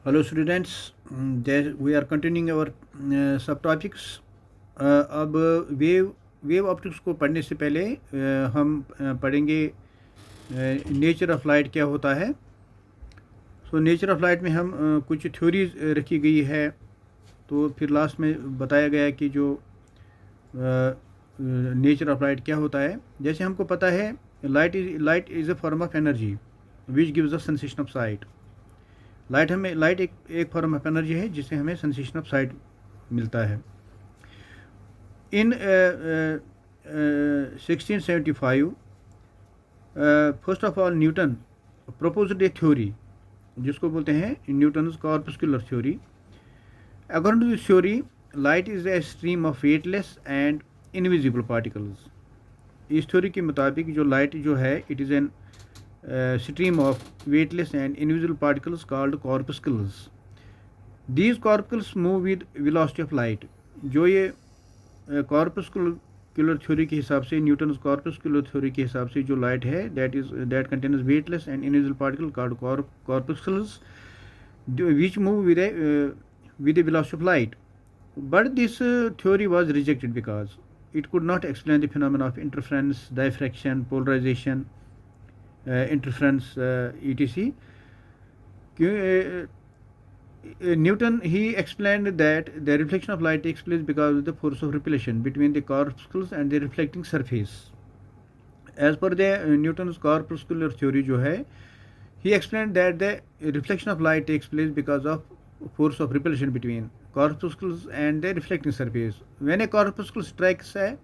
Hello students, there we are continuing our subtopics. अब wave optics को पढ़ने से पहले हम पढ़ेंगे नेचर ऑफ लाइट क्या होता है. सो नेचर ऑफ लाइट में हम कुछ थ्योरीज रखी गई है. तो फिर लास्ट में बताया गया कि जो नेचर ऑफ लाइट क्या होता है. जैसे हमको पता है light is a form of energy which gives a sensation of sight. Light एक फॉर्म ऑफ एनर्जी है जिससे हमें सेंसेशन ऑफ साइट मिलता है. In 1675 first of all Newton proposed a theory जिसको बोलते हैं Newton's corpuscular theory. According to this theory light is a stream of weightless and invisible particles. इस थ्योरी के मुताबिक जो लाइट जो है it is an stream of weightless and invisible particles called corpuscles. These corpuscles move with velocity of light. जो ये corpuscular theory के हिसाब से न्यूटन्स corpuscular theory के हिसाब से जो लाइट है that contains weightless and invisible particle called corpuscles which move with a velocity of light. But this theory was rejected because it could not explain the phenomena of interference, diffraction, polarization, interference, etc. Newton he explained that the reflection of light takes place because of the force of repulsion between the corpuscles and the reflecting surface. As per the Newton's corpuscular theory जो है, he explained that the reflection of light takes place because of force of repulsion between corpuscles and the reflecting surface. When a corpuscle strikes a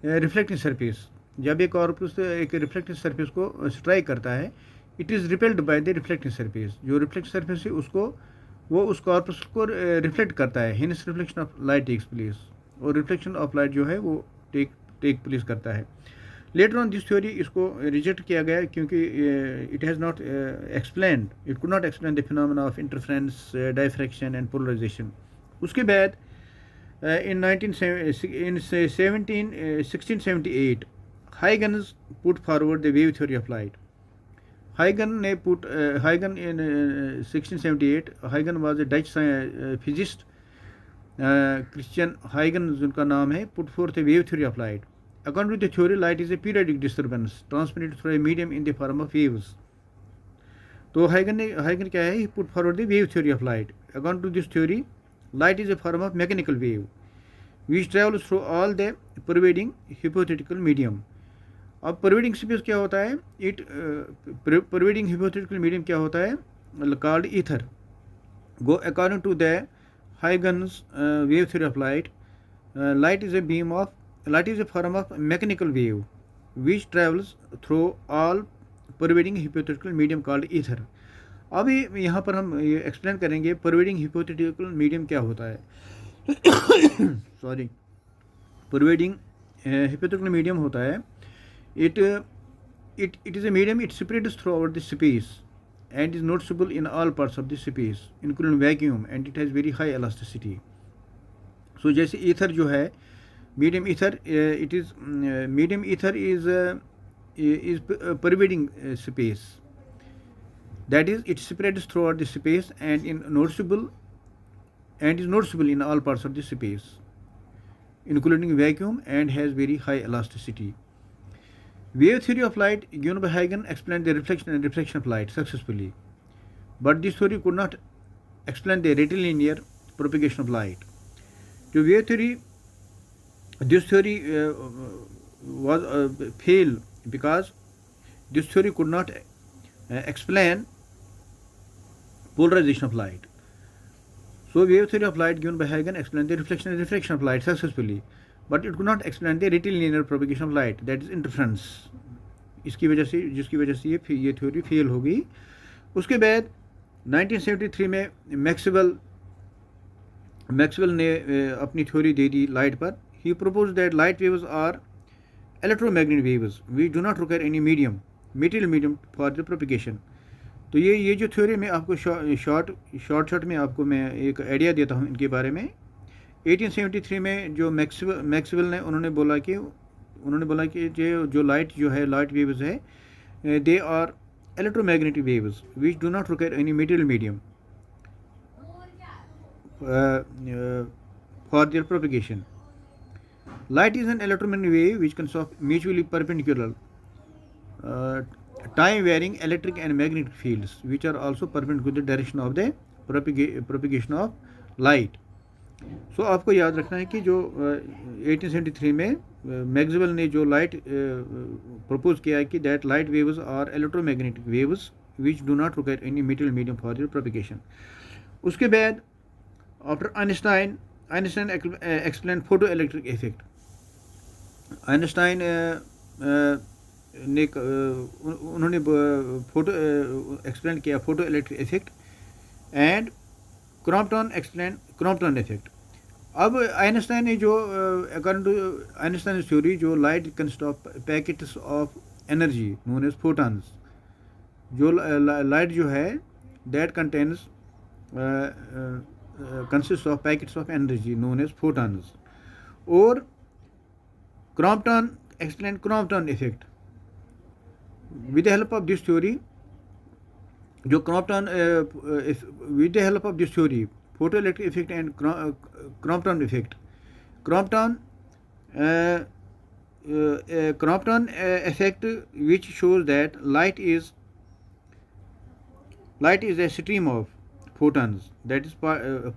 reflecting surface, जब एक corpus एक reflective surface को strike करता है it is repelled by the reflective surface. जो reflective surface है उसको वो उस कॉर्पस को रिफ्लेक्ट करता है. Hence reflection of light takes place. और रिफ्लेक्शन ऑफ लाइट जो है वो टेक प्लेस करता है. लेटर ऑन दिस थ्योरी इसको रिजेक्ट किया गया क्योंकि it has not explain it could not explain the phenomena of interference, diffraction and polarisation. उसके बाद in 1678 Huygens put forward the wave theory of light. Huygens in 1678. Huygens was a Dutch physicist. Christian Huygens जिनका नाम है, put forth a wave theory of light. According to the theory, light is a periodic disturbance transmitted through a medium in the form of waves. तो Huygens क्या है? He put forward the wave theory of light. According to this theory, light is a form of mechanical wave which travels through all the pervading hypothetical medium. अब pervading space क्या होता है? Pervading hypothetical medium क्या होता है? Called ether. Go according to the Huygens wave theory of light, light is a form of mechanical wave which travels through all pervading hypothetical medium called ether. अभी यहाँ पर हम ये एक्सप्लेन करेंगे pervading hypothetical medium क्या होता है. Sorry, pervading hypothetical medium होता है It is a medium. It spreads throughout the space and is noticeable in all parts of the space, including vacuum, and it has very high elasticity. So जैसे ether जो है medium ether, medium ether is pervading space. That is, it spreads throughout the space and is noticeable in all parts of the space, including vacuum, and has very high elasticity. Wave theory of light given by Huygens explained the reflection and refraction of light successfully, but this theory could not explain the rectilinear propagation of light. The wave theory, this theory was failed because this theory could not explain polarization of light. So wave theory of light given by Huygens explained the reflection and refraction of light successfully, but it could not explain the rectilinear propagation of light, that is interference. जिसकी वजह से ये theory fail हो गई. उसके बाद 1973 में Maxwell ने अपनी थ्योरी दे दी लाइट पर. He propose that light waves are electromagnetic waves which do not require any material medium for the propagation. तो ये जो थ्योरी में आपको शॉर्ट में आपको मैं एक आइडिया देता हूँ इनके बारे में. 1873 में जो मैक्सवेल ने उन्होंने बोला कि जो लाइट वेव्स है they are electromagnetic waves which do not require any material medium. for their propagation. Light is an electromagnetic wave which consists of mutually perpendicular, uh, time varying electric and magnetic fields, which are also perpendicular to the direction of the propagation of light. सो आपको याद रखना है कि जो 1873 में Maxwell ने जो light propose किया है कि that light waves are electromagnetic waves which do not require any material medium for their propagation. उसके बाद after Einstein explain photo electric effect. Einstein ने उन्होंने फोटो एक्सप्लेन किया photo electric effect and Crompton explain Crompton effect. अब Einstein ने जो according to Einstein theory जो light consist of packets of energy known as photons. जो light जो है that contains consist of packets of energy known as photons. और Compton explain Crompton effect. With the help of this theory जो Compton with the help of this theory photoelectric effect and Crompton effect. Crompton effect which shows that light is a stream of photons, that is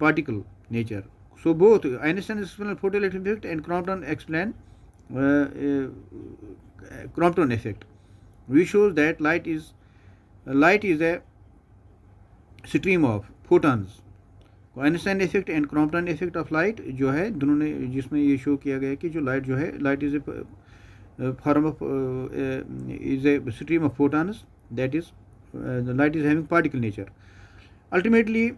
particle nature. So both Einstein explained photoelectric effect and Crompton explained Crompton effect, which shows that light is a stream of photons. Einstein effect and Crompton effect of light जो है दोनों ने जिसमें ये show किया गया कि जो लाइट जो है light is a form of is a stream of photons, that is light is having particle nature. Ultimately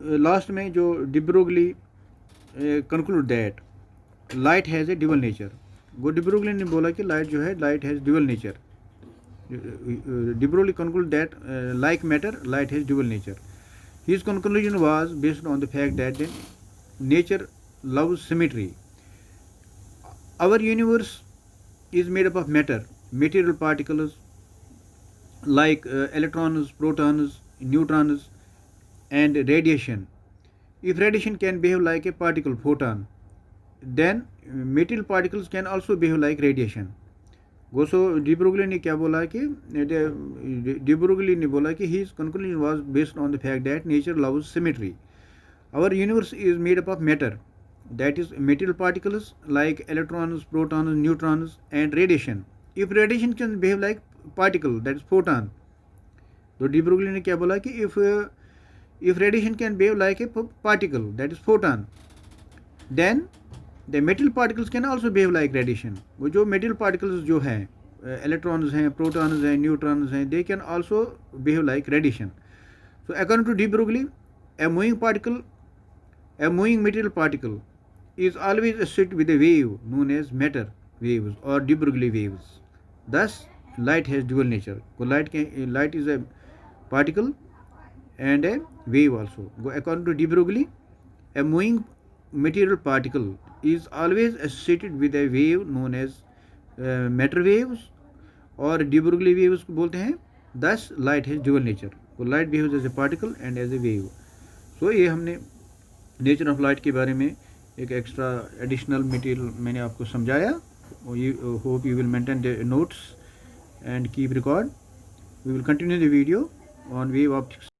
last में जो de Broglie conclude that light has a dual nature. वो डिब्रोगली ने बोला कि लाइट जो है light has dual nature. De Broglie conclude that like matter light has dual nature. His conclusion was based on the fact that nature loves symmetry. Our universe is made up of matter, material particles like electrons, protons, neutrons, and radiation. If radiation can behave like a particle photon, then material particles can also behave like radiation. गोसो de Broglie ने क्या बोला कि de Broglie ने बोला कि his conclusion was based on the fact that nature loves symmetry. Our universe is made up of matter, that is material particles like electrons, protons, neutrons, and radiation. If radiation can behave like particle, that is photon. तो de Broglie ने क्या बोला कि if radiation can behave like a particle, that is photon, then the metal particles can also behave like radiation. वो जो metal particles जो हैं electrons हैं, protons हैं, neutrons हैं, they can also behave like radiation. So according to de Broglie, a moving material particle is always associated with a wave known as matter waves or de Broglie waves. Thus light has dual nature. Light is a particle and a wave also. According to de Broglie, a moving material particle is always associated with a wave known as matter waves और de Broglie waves को बोलते हैं. Thus light has dual nature. So light behaves as a particle and as a wave. So ये हमने nature of light के बारे में एक एक्स्ट्रा एडिशनल मटेरियल मैंने आपको समझाया. Hope you will maintain the notes and keep record. We will continue the video on wave optics.